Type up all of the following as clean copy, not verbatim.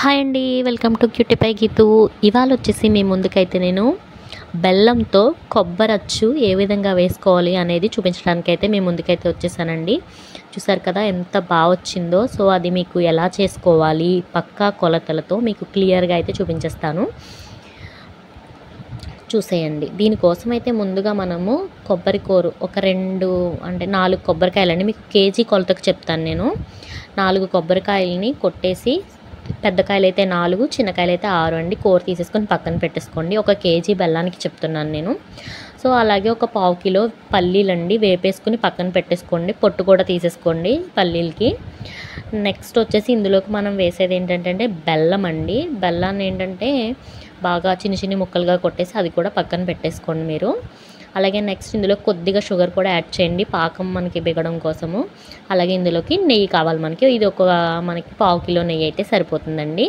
Hi అండి, welcome to cutie pie Geethu. ఇవాళ వచ్చేసి మీ ముందుకైతే నేను బెల్లంతో కొబ్బరచ్చు ఏ విధంగా వేసుకోవాలి అనేది చూపించడానికి అయితే మీ ముందుకైతే వచ్చేసానండి. చూసారు కదా ఎంత బాగా వచ్చిందో. సో అది మీకు ఎలా చేసుకోవాలి పక్కా కొలతలతో మీకు క్లియర్గా అయితే చూపించేస్తాను, చూసేయండి. దీనికోసం అయితే ముందుగా మనము కొబ్బరి కూర ఒక 4 కొబ్బరికాయలండి, మీకు కేజీ కొలతకు చెప్తాను నేను. 4 కొబ్బరికాయలని కొట్టేసి, పెద్ద కాయలు అయితే 4, చిన్న కాయలు అయితే 6 అండి. కూర తీసేసుకొని పక్కన పెట్టేసుకోండి. ఒక కేజీ బెల్లానికి చెప్తున్నాను నేను. సో అలాగే ఒక 1/2 కిలో పల్లీలండి వేపేసుకుని పక్కన పెట్టేసుకోండి. పొట్టు కూడా తీసేసుకోండి పల్లీలకి. నెక్స్ట్ వచ్చేసి ఇందులోకి మనం వేసేది ఏంటంటే బెల్లం అండి. బెల్లాన్ని ఏంటంటే బాగా చిన్న చిన్న ముక్కలుగా కొట్టేసి అది కూడా పక్కన పెట్టేసుకోండి మీరు. అలాగే నెక్స్ట్ ఇందులో కొద్దిగా షుగర్ కూడా యాడ్ చేయండి, పాకం మనకి బిగడం కోసము. అలాగే ఇందులోకి నెయ్యి కావాలి మనకి. ఇది మనకి 1/2 కిలో నెయ్యి అయితే సరిపోతుందండి.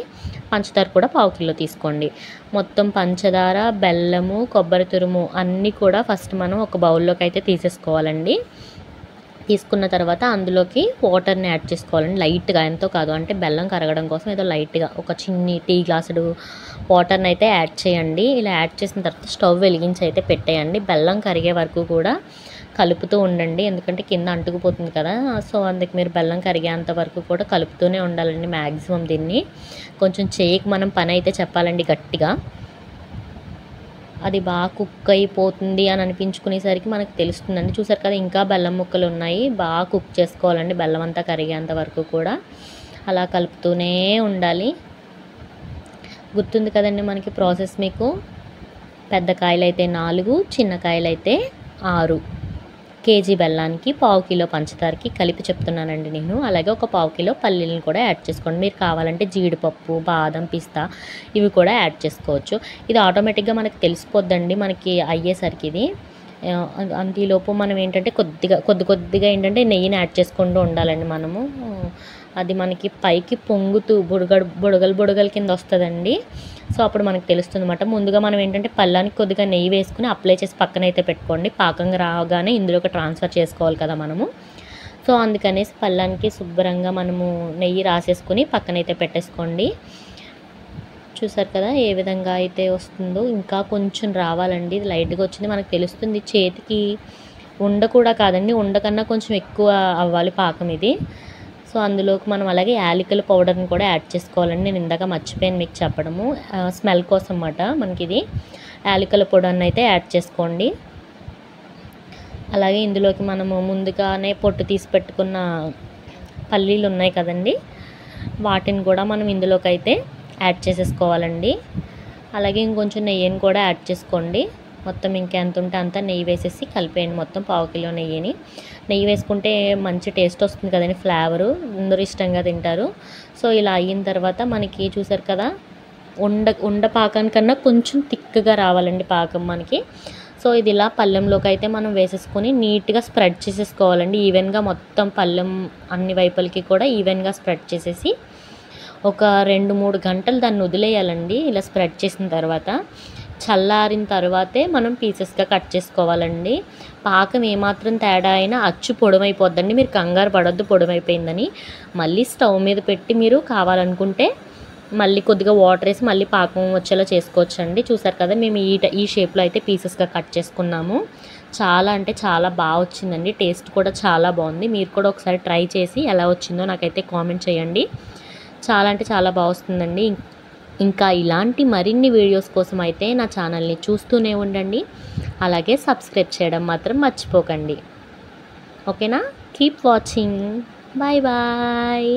పంచదార కూడా 1/2 కిలో తీసుకోండి. మొత్తం పంచదార, బెల్లము, కొబ్బరి తురుము అన్నీ కూడా ఫస్ట్ మనం ఒక బౌల్లోకి అయితే తీసేసుకోవాలండి. తీసుకున్న తర్వాత అందులోకి వాటర్ని యాడ్ చేసుకోవాలండి లైట్గా, ఎంతో కాదు, అంటే బెల్లం కరగడం కోసం ఏదో లైట్గా ఒక చిన్ని టీ గ్లాసుడు వాటర్ని అయితే యాడ్ చేయండి. ఇలా యాడ్ చేసిన తర్వాత స్టవ్ వెలిగించి అయితే పెట్టేయండి. బెల్లం కరిగే వరకు కూడా కలుపుతూ ఉండండి, ఎందుకంటే కింద అంటుకుపోతుంది కదా. సో అందుకు మీరు బెల్లం కరిగేంత వరకు కూడా కలుపుతూనే ఉండాలండి మ్యాక్సిమం. దీన్ని కొంచెం చేయకు మనం పని అయితే చెప్పాలండి గట్టిగా. అది బాగా కుక్ అయిపోతుంది అని అనిపించుకునేసరికి మనకు తెలుస్తుందండి. చూసారు కదా ఇంకా బెల్లం ముక్కలు ఉన్నాయి, బాగా కుక్ చేసుకోవాలండి బెల్లం అంతా కరిగేంత వరకు కూడా అలా కలుపుతూనే ఉండాలి. గుర్తుంది కదండి మనకి ప్రాసెస్ మీకు. పెద్ద కాయలు అయితే 4, చిన్న కాయలు అయితే 6. కేజీ బెల్లానికి 1/2 కిలో పంచదారకి కలిపి చెప్తున్నానండి నేను. అలాగే ఒక 1/2 కిలో పల్లీలను కూడా యాడ్ చేసుకోండి. మీరు కావాలంటే జీడిపప్పు, బాదం, పిస్తా ఇవి కూడా యాడ్ చేసుకోవచ్చు. ఇది ఆటోమేటిక్గా మనకి తెలిసిపోద్దండి మనకి అయ్యేసరికి. ఇది అంతలోపు మనం ఏంటంటే కొద్దిగా ఏంటంటే నెయ్యిని యాడ్ చేసుకుంటూ ఉండాలండి మనము. అది మనకి పైకి పొంగుతూ బుడగలు కింద వస్తుందండి. సో అప్పుడు మనకు తెలుస్తుంది అన్నమాట. ముందుగా మనం ఏంటంటే పళ్ళానికి కొద్దిగా నెయ్యి వేసుకుని అప్లై చేసి పక్కన అయితే పెట్టుకోండి. పాకంగా రాగానే ఇందులోకి ట్రాన్స్ఫర్ చేసుకోవాలి కదా మనము. సో అందుకనేసి పళ్ళానికి శుభ్రంగా మనము నెయ్యి రాసేసుకుని పక్కనైతే పెట్టేసుకోండి. చూసారు కదా ఏ విధంగా అయితే వస్తుందో. ఇంకా కొంచెం రావాలండి, ఇది లైట్గా వచ్చింది మనకు తెలుస్తుంది. చేతికి ఉండ కూడా కాదండి, ఉండ కన్నా కొంచెం ఎక్కువ అవ్వాలి పాకం ఇది. సో అందులోకి మనం అలాగే యాలకుల పౌడర్ని కూడా యాడ్ చేసుకోవాలండి. నేను ఇందాక మర్చిపోయాను మీకు చెప్పడము, స్మెల్ కోసం అన్నమాట మనకి. ఇది యాలకుల పౌడర్ని అయితే యాడ్ చేసుకోండి. అలాగే ఇందులోకి మనము ముందుగానే పొట్టు తీసి పెట్టుకున్న పల్లీలు ఉన్నాయి కదండి, వాటిని కూడా మనం ఇందులోకి అయితే యాడ్ చేసేసుకోవాలండి. అలాగే ఇంకొంచెం నెయ్యిని కూడా యాడ్ చేసుకోండి. మొత్తం ఇంకా ఎంత ఉంటే అంత నెయ్యి వేసేసి కలిపేయండి. మొత్తం 1/2 కిలో నెయ్యిని. నెయ్యి వేసుకుంటే మంచి టేస్ట్ వస్తుంది కదండి, ఫ్లేవరు అందరూ ఇష్టంగా తింటారు. సో ఇలా అయిన తర్వాత మనకి చూసారు కదా ఉండ పాకానికన్నా కొంచెం థిక్గా రావాలండి పాకం మనకి. సో ఇది ఇలా పళ్ళెంలోకి అయితే మనం వేసేసుకొని నీట్గా స్ప్రెడ్ చేసేసుకోవాలండి ఈవెన్గా. మొత్తం పళ్ళెం అన్ని వైపులకి కూడా ఈవెన్గా స్ప్రెడ్ చేసేసి ఒక 2-3 గంటలు దాన్ని వదిలేయాలండి. ఇలా స్ప్రెడ్ చేసిన తర్వాత చల్లారిన తర్వాతే మనం పీసెస్గా కట్ చేసుకోవాలండి. పాకం ఏమాత్రం తేడా అయినా అచ్చు పొడవైపోద్దండి, మీరు కంగారు పడొద్దు పొడవైపోయిందని. మళ్ళీ స్టవ్ మీద పెట్టి మీరు కావాలనుకుంటే మళ్ళీ కొద్దిగా వాటర్ వేసి మళ్ళీ పాకం వచ్చేలా చేసుకోవచ్చండి. చూసారు కదా మేము ఈ షేప్లో అయితే పీసెస్గా కట్ చేసుకున్నాము. చాలా అంటే చాలా బాగా వచ్చిందండి, టేస్ట్ కూడా చాలా బాగుంది. మీరు కూడా ఒకసారి ట్రై చేసి ఎలా వచ్చిందో నాకైతే కామెంట్ చేయండి. చాలా అంటే చాలా బాగా వస్తుందండి. ఇంకా ఇలాంటి మరిన్ని వీడియోస్ కోసం అయితే నా ఛానల్ని చూస్తూనే ఉండండి. అలాగే సబ్స్క్రైబ్ చేయడం మాత్రం మర్చిపోకండి. ఓకేనా? Keep watching. Bye bye.